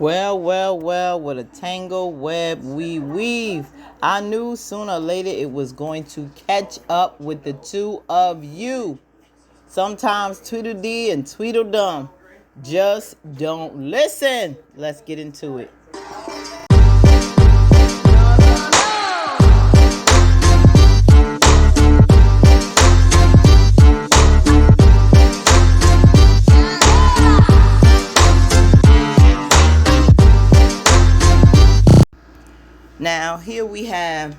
Well, well, well, what a tangle web we weave. I knew sooner or later it was going to catch up with the two of you. Sometimes Tweedledee and Tweedledum just don't listen. Let's get into it. Now, here we have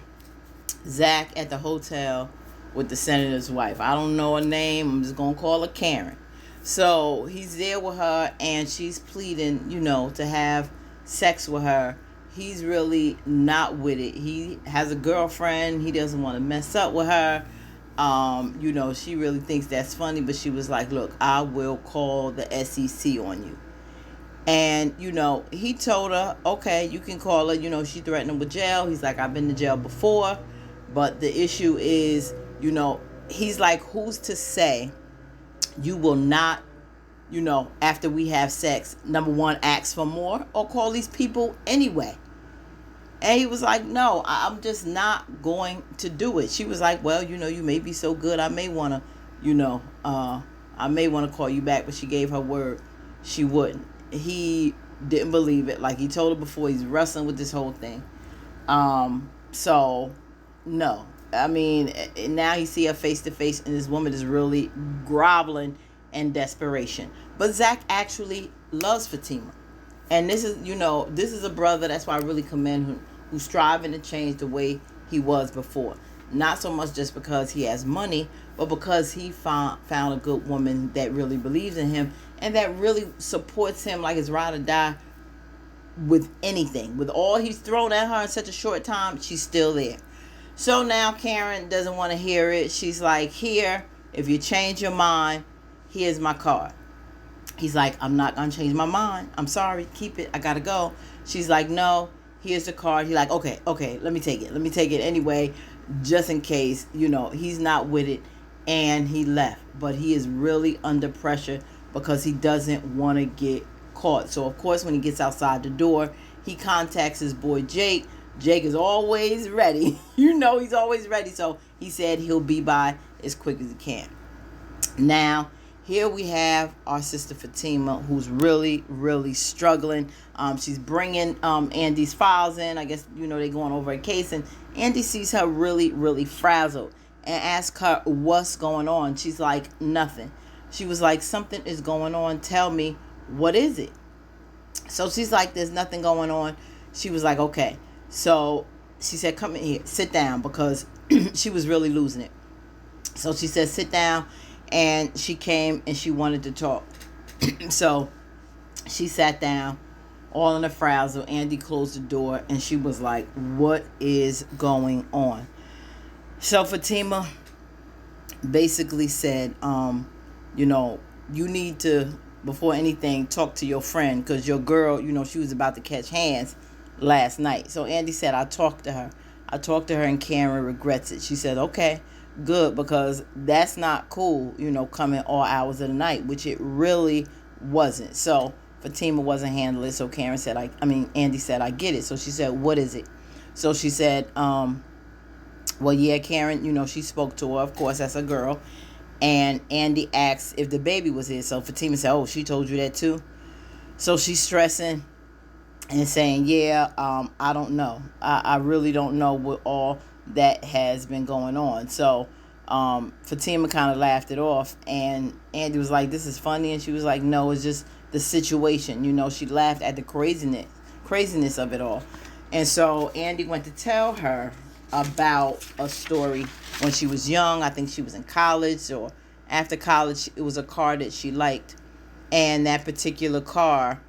Zach at the hotel with the senator's wife. I don't know her name. I'm just going to call her Karen. So he's there with her and she's pleading, to have sex with her. He's really not with it. He has a girlfriend. He doesn't want to mess up with her. She really thinks that's funny, but she was like, look, I will call the SEC on you. And, he told her, okay, you can call her. She threatened him with jail. He's like, I've been to jail before. But the issue is, he's like, who's to say you will not, after we have sex, number one, ask for more or call these people anyway. And he was like, no, I'm just not going to do it. She was like, well, you may be so good. I may want to, I may want to call you back. But she gave her word she wouldn't. He didn't believe it. Like he told her before, he's wrestling with this whole thing. So no, I mean, now he see her face to face and this woman is really groveling in desperation. But Zach actually loves Fatima. And this is a brother. That's why I really commend him, who's striving to change the way he was before. Not so much just because he has money, but because he found a good woman that really believes in him and that really supports him like his ride or die with anything. With all he's thrown at her in such a short time, she's still there. So now Karen doesn't want to hear it. She's like, here, if you change your mind, here's my card. He's like, I'm not going to change my mind. I'm sorry. Keep it. I got to go. She's like, no, here's the card. He's like, okay, let me take it. Let me take it anyway, just in case, he's not with it. And he left. But he is really under pressure because he doesn't want to get caught. So, of course, when he gets outside the door, he contacts his boy Jake. Jake is always ready. He's always ready. So he said he'll be by as quick as he can. Now, here we have our sister Fatima, who's really, really struggling. She's bringing Andi's files in. I guess, they're going over a case. And Andi sees her really, really frazzled and asks her what's going on. She's like, nothing. She was like, something is going on. Tell me, what is it? So she's like, there's nothing going on. She was like, okay. So she said, come in here, sit down, because she was really losing it. So she said, sit down. And she came and she wanted to talk. So she sat down, all in a frazzle. Andi closed the door and she was like, what is going on? So Fatima basically said, you need to, before anything, talk to your friend, because your girl, she was about to catch hands last night. So Andi said, I talked to her and Karen regrets it. She said, okay, good, because that's not cool, coming all hours of the night, which it really wasn't. So Fatima wasn't handling it. So Karen said, Andi said, I get it. So she said, what is it? So she said, well, yeah, Karen, she spoke to her. Of course, that's a girl. And Andi asked if the baby was here. So Fatima said, oh, she told you that too? So she's stressing and saying, yeah, I don't know. I really don't know what all that has been going on. So Fatima kind of laughed it off. And Andi was like, this is funny. And she was like, no, it's just the situation. She laughed at the craziness of it all. And so Andi went to tell her about a story when she was young. I think she was in college or after college. It was a car that she liked, and that particular car,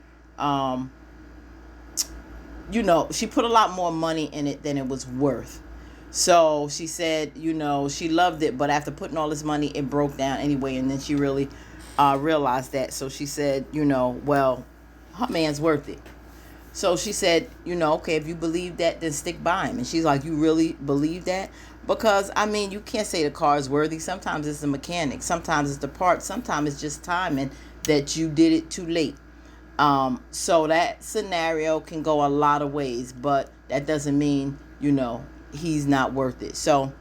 she put a lot more money in it than it was worth. So she said, she loved it, but after putting all this money, it broke down anyway. And then she really realized that. So she said, well, her man's worth it. So she said, okay, if you believe that, then stick by him. And she's like, you really believe that? Because, you can't say the car is worthy. Sometimes it's the mechanic. Sometimes it's the parts. Sometimes it's just timing that you did it too late. So that scenario can go a lot of ways, but that doesn't mean, he's not worth it. So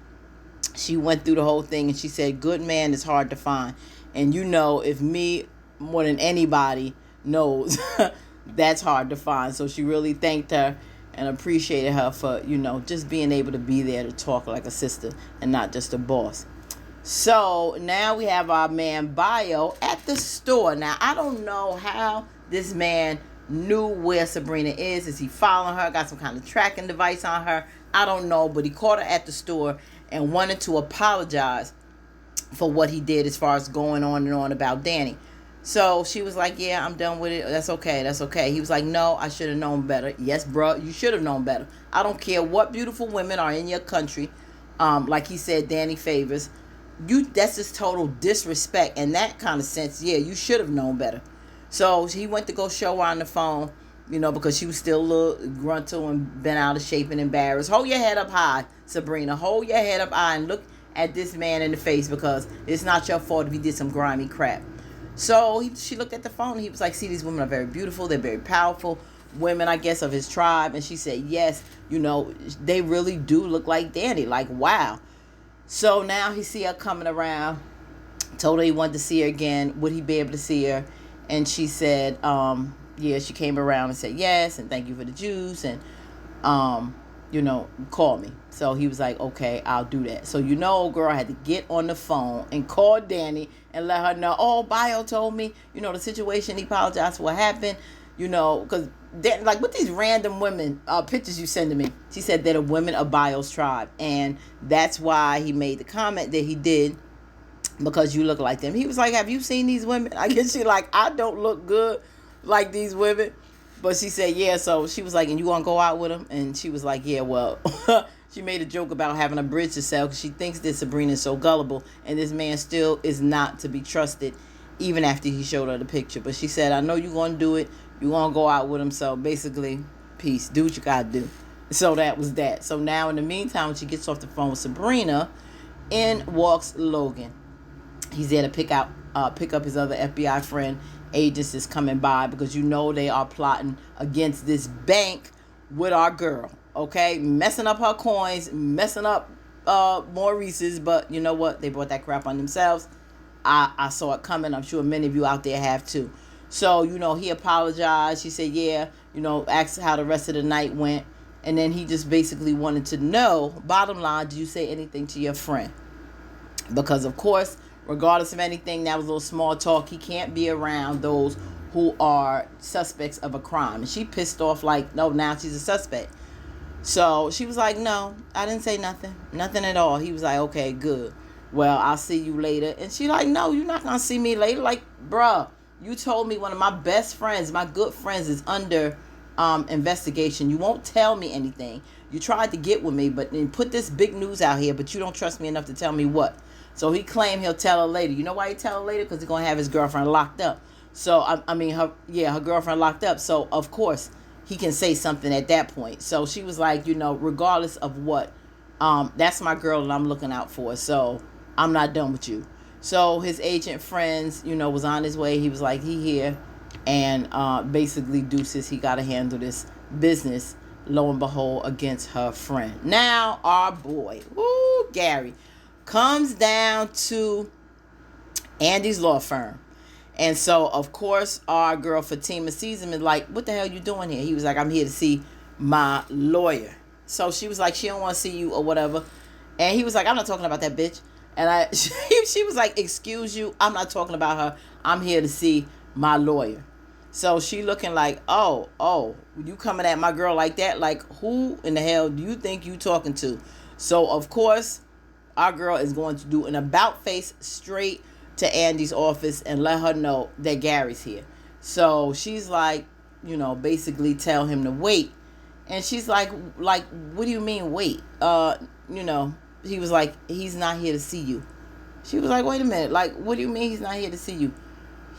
she went through the whole thing and she said, good man is hard to find. And if me more than anybody knows, that's hard to find. So she really thanked her and appreciated her for, just being able to be there to talk like a sister and not just a boss. So now we have our man Bio at the store. Now, I don't know how this man knew where Sabrina is. Is he following her? Got some kind of tracking device on her? I don't know, but he caught her at the store and wanted to apologize for what he did as far as going on and on about Dani. So she was like, yeah, I'm done with it. That's okay. He was like, no, I should have known better. Yes, bro, you should have known better. I don't care what beautiful women are in your country. Like he said, Dani favors. That's just total disrespect. In that kind of sense, yeah, you should have known better. So he went to go show her on the phone, because she was still a little gruntle and bent out of shape and embarrassed. Hold your head up high, Sabrina. Hold your head up high and look at this man in the face, because it's not your fault if he did some grimy crap. So she looked at the phone and he was like, see, these women are very beautiful. They're very powerful women, I guess, of his tribe. And she said, yes, they really do look like Dani. Like, wow. So now he see her coming around, told her he wanted to see her again. Would he be able to see her? And she said, yeah, she came around and said yes, and thank you for the juice, and, call me. So he was like, okay, I'll do that. So, old girl had to get on the phone and call Dani and let her know, oh, Bio told me, the situation, he apologized for what happened, because, like, with these random women, pictures you send to me, she said they're the women of Bio's tribe, and that's why he made the comment that he did, because you look like them. He was like, have you seen these women? I guess she like, I don't look good like these women. But she said, yeah. So she was like, and you want to go out with them? And she was like, yeah, well, she made a joke about having a bridge to sell because she thinks that Sabrina is so gullible. And this man still is not to be trusted, even after he showed her the picture. But she said, I know you're going to do it. You're going to go out with him. So basically, peace. Do what you got to do. So that was that. So now in the meantime, when she gets off the phone with Sabrina, in walks Logan. He's there to pick up his other FBI friend. Agents is coming by because they are plotting against this bank with our girl. Okay, messing up her coins, messing up Maurice's. But you know what? They brought that crap on themselves. I saw it coming. I'm sure many of you out there have too. So he apologized. She said, yeah, asked how the rest of the night went, and then he just basically wanted to know. Bottom line, did you say anything to your friend? Because of course, regardless of anything, that was a little small talk. He can't be around those who are suspects of a crime. And she pissed off like, no, now she's a suspect. So she was like, no, I didn't say nothing. Nothing at all. He was like, okay, good. Well, I'll see you later. And she like, no, you're not going to see me later. Like, bruh, you told me one of my best friends, my good friends, is under investigation. You won't tell me anything. You tried to get with me, but then put this big news out here, but you don't trust me enough to tell me what. So he claimed he'll tell her later. You know why he tell her later? Because he's going to have his girlfriend locked up. So, her girlfriend locked up. So, of course, he can say something at that point. So she was like, regardless of what, that's my girl that I'm looking out for. So I'm not done with you. So his agent friends, was on his way. He was like, he here. And basically, deuces, he got to handle this business, lo and behold, against her friend. Now, our boy, Gary, comes down to Andi's law firm. And so, of course, our girl Fatima sees him and like, what the hell you doing here? He was like, I'm here to see my lawyer. So she was like, she don't want to see you or whatever. And he was like, I'm not talking about that bitch. And she was like, excuse you, I'm not talking about her. I'm here to see my lawyer. So she looking like, oh, you coming at my girl like that? Like, who in the hell do you think you talking to? So, of course, our girl is going to do an about face straight to Andi's office and let her know that Gary's here. So she's like, basically tell him to wait. And she's like, what do you mean wait? He was like, he's not here to see you. She was like, wait a minute. Like, what do you mean he's not here to see you?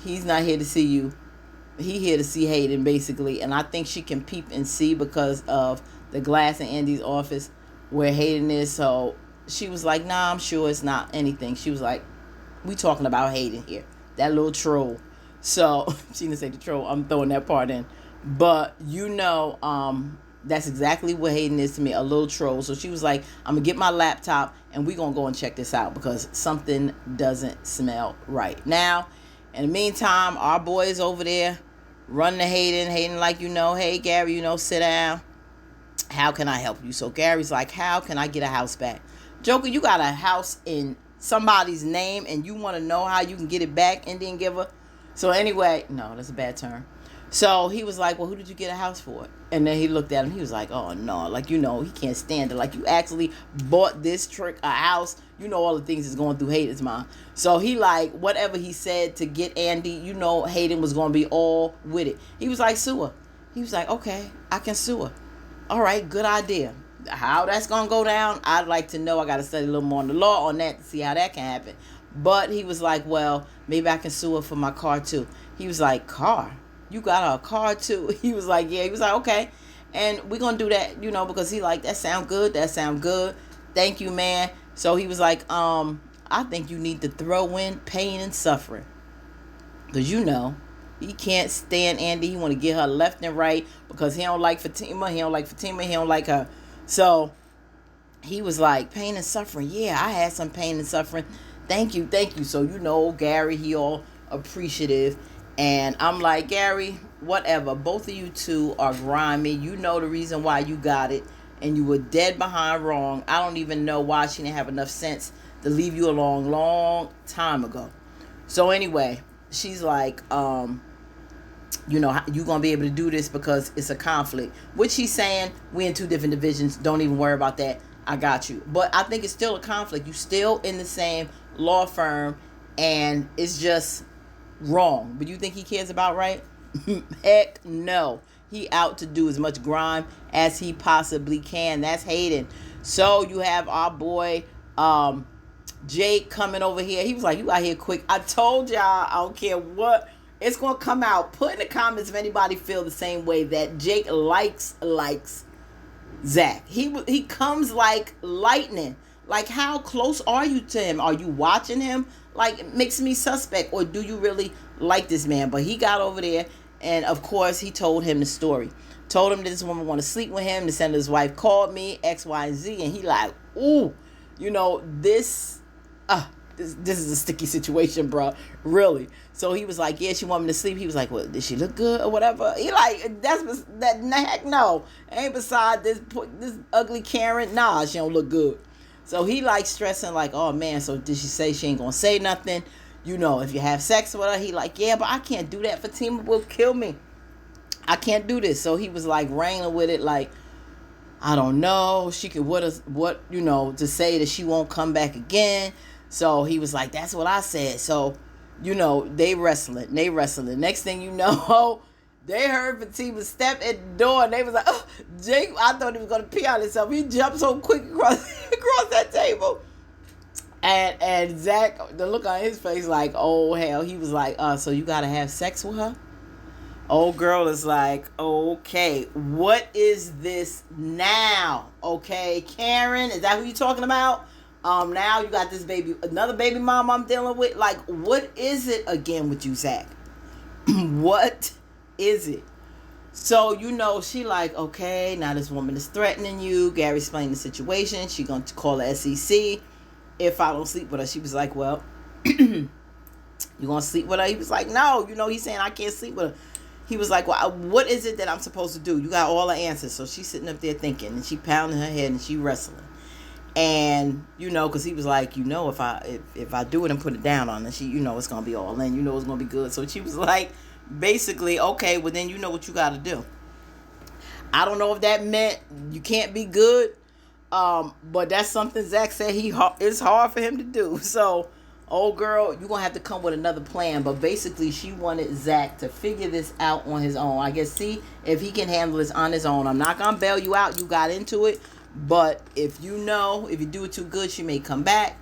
He's not here to see you. He here to see Hayden, basically. And I think she can peep and see because of the glass in Andi's office where Hayden is. So she was like, nah, I'm sure it's not anything. She was like, we talking about Hayden here. That little troll. So she didn't say the troll. I'm throwing that part in. But that's exactly what Hayden is to me, a little troll. So she was like, I'm going to get my laptop and we're going to go and check this out because something doesn't smell right. Now, in the meantime, our boy is over there running to Hayden. Hayden like, hey, Gary, sit down. How can I help you? So Gary's like, how can I get a house back? Joker, you got a house in somebody's name and you want to know how you can get it back, Indian giver? So anyway, no, that's a bad term. So he was like, well, who did you get a house for? And then he looked at him. He was like, oh, no. Like, he can't stand it. Like, you actually bought this trick a house. All the things that's going through Hayden's mind. So he like, whatever he said to get Andi, Hayden was going to be all with it. He was like, sue her. He was like, okay, I can sue her. All right, good idea. How that's going to go down, I'd like to know. I got to study a little more on the law on that to see how that can happen. But he was like, well, maybe I can sue her for my car, too. He was like, car? You got her a car, too? He was like, yeah. He was like, okay. And we're going to do that, because he like, that sound good. That sound good. Thank you, man. So he was like, I think you need to throw in pain and suffering. Because, he can't stand Andi. He want to get her left and right because he don't like Fatima. He don't like Fatima. He don't like her. So he was like, pain and suffering. Yeah, I had some pain and suffering. Thank you. So, Gary, he all appreciative. And I'm like, Gary, whatever. Both of you two are grimy. You know the reason why you got it. And you were dead behind wrong. I don't even know why she didn't have enough sense to leave you a long time ago. So anyway, she's like, you're going to be able to do this because it's a conflict. Which he's saying, we in two different divisions. Don't even worry about that. I got you. But I think it's still a conflict. You still in the same law firm. And it's just wrong. But you think he cares about right? Heck no. He out to do as much grime as he possibly can. That's Hayden. So you have our boy Jake coming over here. He was like, you out here quick. I told y'all, I don't care what. It's going to come out. Put in the comments if anybody feel the same way that Jake likes Zach. He comes like lightning. Like, how close are you to him? Are you watching him? Like, it makes me suspect. Or do you really like this man? But he got over there. And, of course, he told him the story. Told him that this woman want to sleep with him. The senator's wife called me, X, Y, and Z. And he like, ooh, this is a sticky situation, bro. Really. So he was like, yeah, she want me to sleep. He was like, well, did she look good or whatever? He like, heck no. Ain't beside this ugly Karen. Nah, she don't look good. So he like stressing like, oh, man, so did she say she ain't going to say nothing? If you have sex with her, he like, yeah, but I can't do that. Fatima will kill me. I can't do this. So he was like wrangling with it like, I don't know. She could to say that she won't come back again. So he was like, that's what I said. So, they wrestling. Next thing you know, they heard Fatima step at the door and they was like, oh, Jake, I thought he was going to pee on himself. He jumped so quick across that table. And Zach, the look on his face like, oh, hell. He was like, so you got to have sex with her? Old girl is like, okay, what is this now? Okay, Karen, is that who you talking about? Now you got this another baby mom I'm dealing with. Like, what is it again with you, Zach? What is it? So, she like, okay, now this woman is threatening you. Gary explained the situation. She going to call the SEC if I don't sleep with her. She was like, well, you going to sleep with her? He was like, no, he's saying I can't sleep with her. He was like, well, what is it that I'm supposed to do? You got all the answers. So she's sitting up there thinking, and she pounding her head, and she wrestling. And, because he was like, if I do it and put it down on her, she, it's going to be all in. It's going to be good. So she was like, basically, okay, well, then you know what you got to do. I don't know if that meant you can't be good. But that's something Zach said it's hard for him to do. So, old girl, you're going to have to come with another plan. But basically, she wanted Zach to figure this out on his own. I guess, see if he can handle this on his own. I'm not going to bail you out. You got into it. But if you do it too good, she may come back.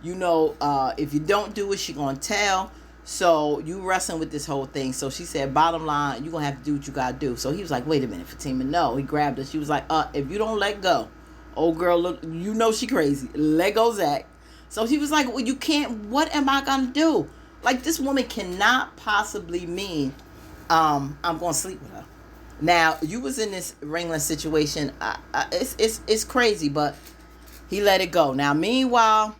If you don't do it, she going to tell. So you wrestling with this whole thing. So she said, bottom line, you're going to have to do what you got to do. So he was like, wait a minute, Fatima. No, he grabbed her. She was like, if you don't let go, old girl, look, she crazy. Let go, Zach. So she was like, well, you can't. What am I going to do? Like, this woman cannot possibly mean I'm going to sleep with her. Now, you was in this Ringling situation. It's crazy, but he let it go. Now, meanwhile,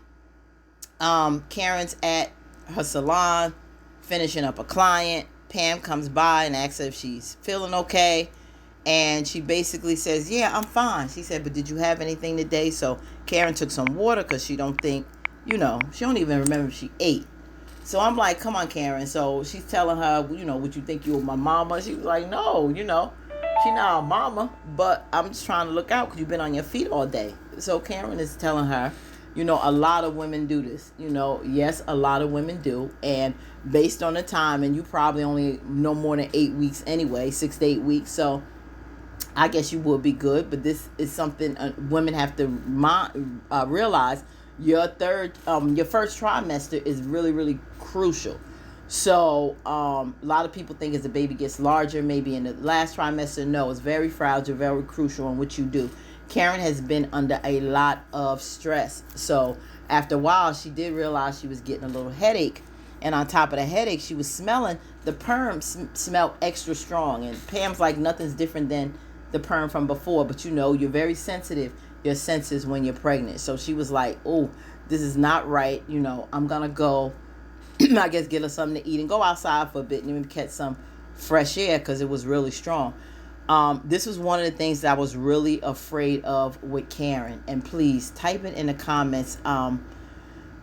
Karen's at her salon finishing up a client. Pam comes by and asks her if she's feeling okay. And she basically says, yeah, I'm fine. She said, but did you have anything today? So Karen took some water because she don't think, she don't even remember if she ate. So I'm like, come on, Karen. So she's telling her, would you think you were my mama? She was like, no, she not our mama, but I'm just trying to look out because you've been on your feet all day. So Karen is telling her, a lot of women do this. Yes, a lot of women do. And based on the time, and you probably only no more than 8 weeks anyway, 6 to 8 weeks. So I guess you would be good. But this is something women have to realize. Your first trimester is really, really crucial. So a lot of people think as the baby gets larger, maybe in the last trimester. No, it's very fragile, very crucial in what you do. Karen has been under a lot of stress. So after a while, she did realize she was getting a little headache. And on top of the headache, she was smelling, the perm smelled extra strong. And Pam's like, nothing's different than the perm from before. But you're very sensitive, your senses when you're pregnant. So she was like, oh, this is not right. I'm going to go, I guess, get her something to eat and go outside for a bit and even catch some fresh air because it was really strong. This was one of the things that I was really afraid of with Karen. And please type it in the comments.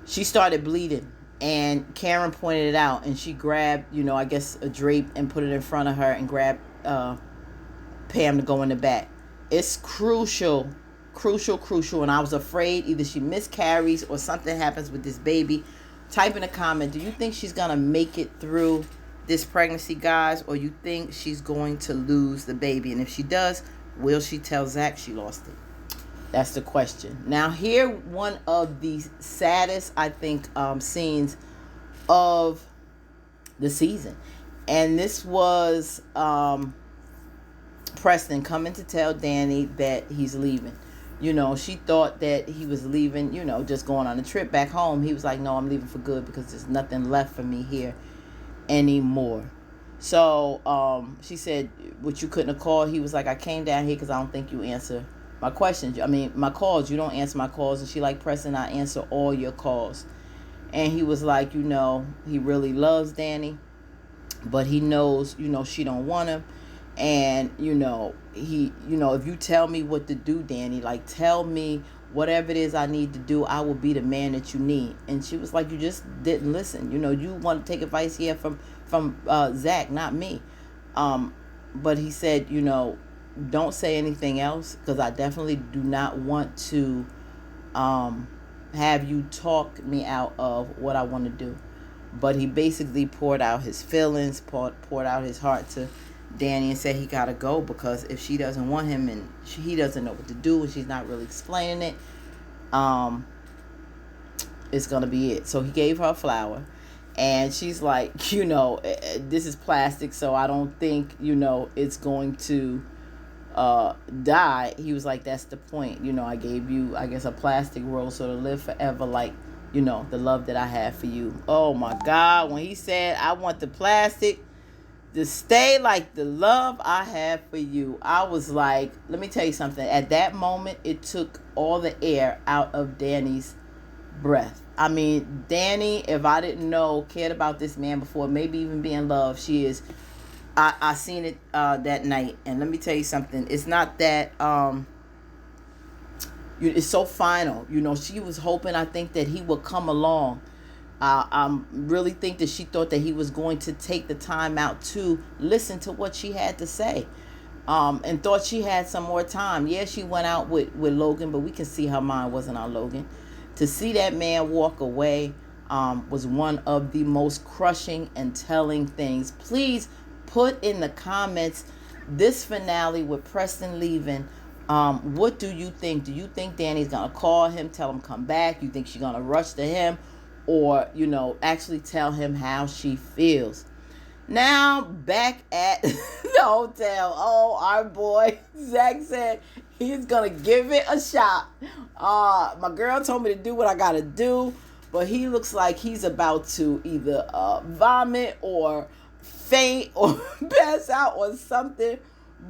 She started bleeding and Karen pointed it out and she grabbed, I guess a drape and put it in front of her and grabbed Pam to go in the back. It's crucial. And I was afraid either she miscarries or something happens with this baby. Type in a comment. Do you think she's going to make it through this pregnancy, guys, or you think she's going to lose the baby? And if she does, will she tell Zach she lost it? That's the question. Now, here, one of the saddest, I think, scenes of the season. And this was Preston coming to tell Dani that he's leaving. She thought that he was leaving, just going on a trip back home. He was like, no, I'm leaving for good because there's nothing left for me here anymore. So she said, what, you couldn't have called? He was like, I came down here because I don't think you answer my questions. My calls. You don't answer my calls. And she like, Preston, I answer all your calls. And he was like, he really loves Dani, but he knows, she don't want him. And, he, if you tell me what to do, Dani, like, tell me whatever it is I need to do, I will be the man that you need. And she was like, you just didn't listen. You want to take advice here from Zach, not me. But he said, don't say anything else because I definitely do not want to have you talk me out of what I want to do. But he basically poured out his feelings, poured out his heart to Dani and said he got to go because if she doesn't want him and he doesn't know what to do and she's not really explaining it, it's going to be it. So he gave her a flower and she's like, this is plastic, so I don't think, it's going to die. He was like, that's the point. I gave you, I guess, a plastic rose so to live forever like, the love that I have for you. Oh my God. When he said, I want the plastic to stay like the love I have for you, I was like, let me tell you something. At that moment, it took all the air out of Dani's breath. Dani, if I didn't know, cared about this man before, maybe even be in love, she is. I seen it that night. And let me tell you something. It's not that, it's so final. She was hoping, I think, that he would come along. I really think that she thought that he was going to take the time out to listen to what she had to say, and thought she had some more time. Yeah, she went out with Logan, but we can see her mind wasn't on Logan. To see that man walk away was one of the most crushing and telling things. Please put in the comments this finale with Preston leaving. What do you think? Do you think Dani's going to call him, tell him come back? You think she's going to rush to him? Or, actually tell him how she feels. Now, back at the hotel. Oh, our boy, Zach said he's going to give it a shot. My girl told me to do what I got to do. but he looks like he's about to either vomit or faint or pass out or something.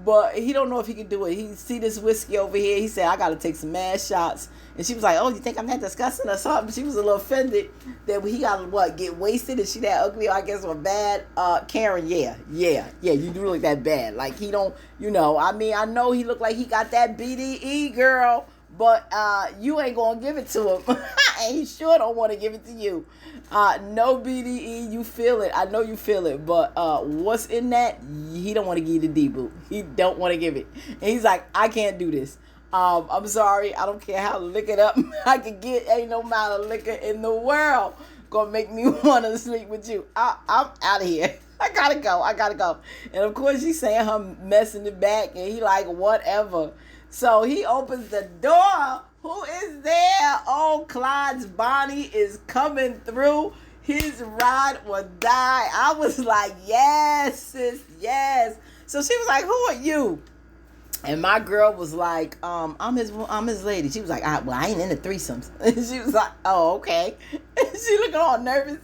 But he don't know if he can do it. He see this whiskey over here. He said, I got to take some mad shots. And she was like, oh, you think I'm that disgusting or something? She was a little offended that he got to, get wasted? Is she that ugly? I guess, or bad? Karen, yeah, you do look that bad. Like, he don't, I know he look like he got that BDE, girl. But you ain't going to give it to him. And he sure don't want to give it to you. No BDE, you feel it. I know you feel it. But what's in that? He don't want to give you the D-boot. He don't want to give it. And he's like, I can't do this. I'm sorry. I don't care how liquored up I can get. Ain't no amount of liquor in the world going to make me want to sleep with you. I'm out of here. I gotta go. And of course, she's saying her mess in the back. And he like, whatever. So he opens the door. Who is there? Oh, Clyde's Bonnie is coming through. His ride or die. I was like, yes, sis, yes. So she was like, who are you? And my girl was like, I'm his lady. She was like, I ain't into threesomes. And she was like, oh, okay. And she looking all nervous.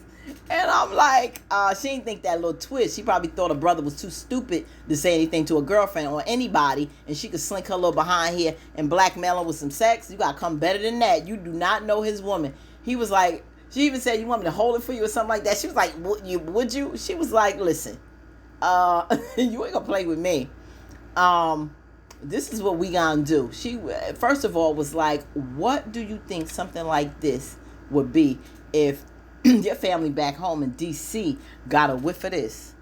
And I'm like, she didn't think that little twist. She probably thought her brother was too stupid to say anything to a girlfriend or anybody, and she could slink her little behind here and blackmail him with some sex. You got to come better than that. You do not know his woman. He was like, she even said, you want me to hold it for you or something like that? She was like, would you? She was like, listen, you ain't going to play with me. This is what we gonna do. She, first of all, was like, what do you think something like this would be if your family back home in D.C. got a whiff of this?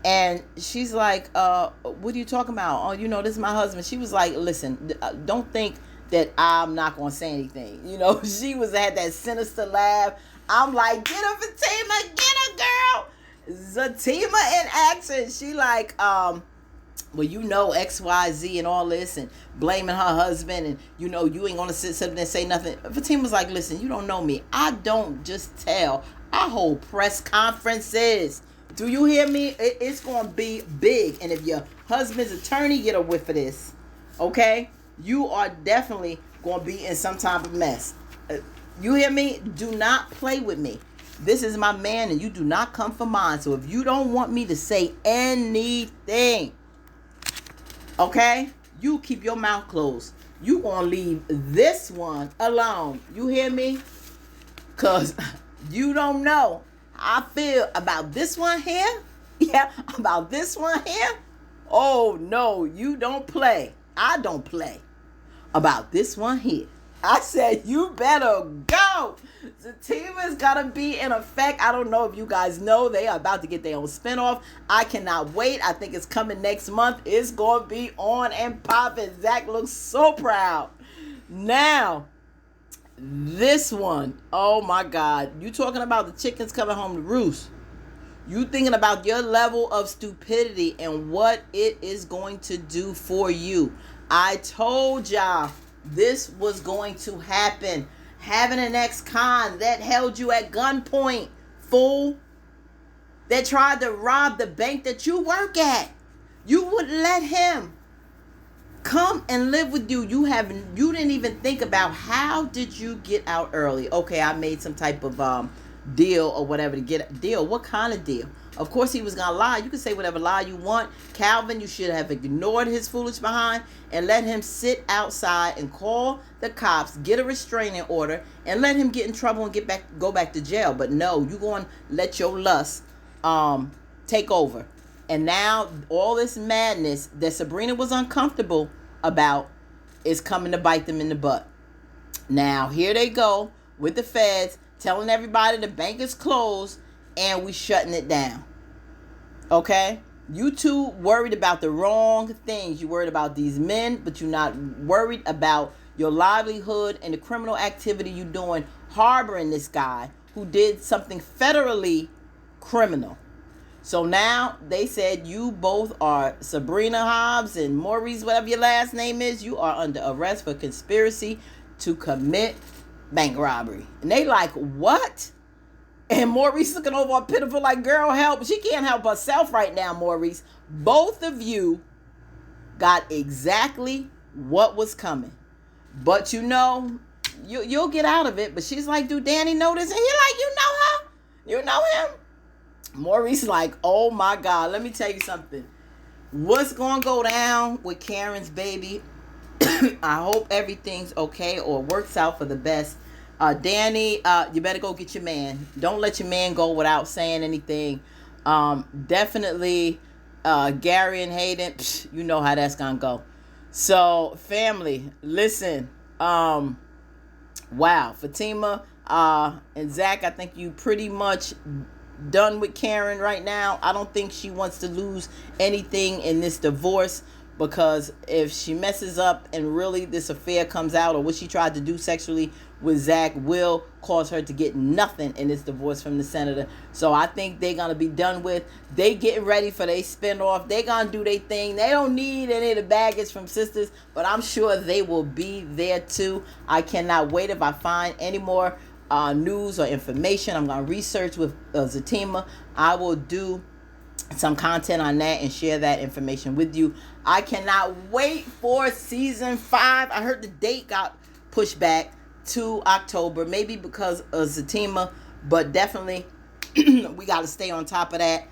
And she's like, what are you talking about? Oh, this is my husband. She was like, listen, don't think that I'm not going to say anything. She had that sinister laugh. I'm like, get her, Fatima, get her, girl. ZATIMA in action. She like, well, XYZ and all this and blaming her husband and, you ain't going to sit there and say nothing. Fatima's like, listen, you don't know me. I don't just tell. I hold press conferences. Do you hear me? It's going to be big. And if your husband's attorney get a whiff of this, okay, you are definitely going to be in some type of mess. You hear me? Do not play with me. This is my man and you do not come for mine. So if you don't want me to say anything, okay, you keep your mouth closed. You gonna leave this one alone. You hear me? Because you don't know how I feel about this one here. Yeah, about this one here. Oh, no, you don't play. I don't play about this one here. I said, you better go. ZATIMA's gotta be in effect. I don't know if you guys know, they are about to get their own spinoff. I cannot wait. I think it's coming next month. It's gonna be on and popping. Zach looks so proud. Now, this one, oh my God. You talking about the chickens coming home to roost. You thinking about your level of stupidity and what it is going to do for you. I told y'all this was going to happen. Having an ex-con that held you at gunpoint, fool. That tried to rob the bank that you work at. You would let him come and live with you. You didn't even think about how did you get out early. Okay, I made some type of deal or whatever to get a deal. What kind of deal? Of course he was gonna lie. You can say whatever lie you want. Calvin, you should have ignored his foolish behind and let him sit outside and call the cops, get a restraining order, and let him get in trouble and go back to jail. But no, you going to let your lust take over. And now all this madness that Sabrina was uncomfortable about is coming to bite them in the butt. Now here they go with the feds telling everybody the bank is closed and we shutting it down. Okay? You two worried about the wrong things. You worried about these men, but you're not worried about your livelihood and the criminal activity you're doing, harboring this guy who did something federally criminal. So now they said you both are Sabrina Hobbs and Maurice, whatever your last name is, you are under arrest for conspiracy to commit bank robbery. And they like, what? And Maurice looking over all pitiful like, girl, help. She can't help herself right now, Maurice. Both of you got exactly what was coming. But you'll get out of it. But she's like, do Danny know this? And you're like, you know her? You know him? Maurice like, oh my God, let me tell you something. What's going to go down with Karen's baby? I hope everything's okay or works out for the best. Danny, you better go get your man. Don't let your man go without saying anything. Definitely, Gary and Hayden, you know how that's going to go. So, family, listen. Wow, Fatima and Zach, I think you pretty much done with Karen right now. I don't think she wants to lose anything in this divorce, because if she messes up and really this affair comes out, or what she tried to do sexually with Zach will cause her to get nothing in this divorce from the senator. So I think they're going to be done with. They getting ready for their spinoff. They going to do their thing. They don't need any of the baggage from Sistas, but I'm sure they will be there too. I cannot wait. If I find any more news or information, I'm going to research with ZATIMA. I will do some content on that and share that information with you. I cannot wait for season 5. I heard the date got pushed back to October, maybe because of ZATIMA, but definitely we got to stay on top of that.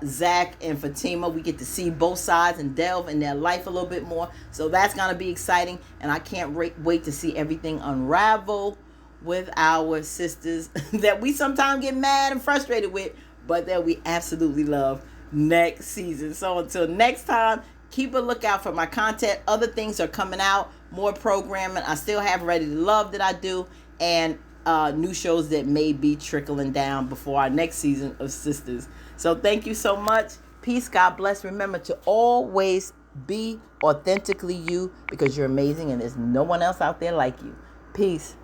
Zach and Fatima, we get to see both sides and delve in their life a little bit more, so that's going to be exciting, and I can't wait to see everything unravel with our sisters that we sometimes get mad and frustrated with, but that we absolutely love next season. So until next time, keep a lookout for my content. Other things are coming out, more programming. I still have Ready to Love that I do, and new shows that may be trickling down before our next season of Sistas. So thank you so much. Peace. God bless. Remember to always be authentically you, because you're amazing and there's no one else out there like you. Peace.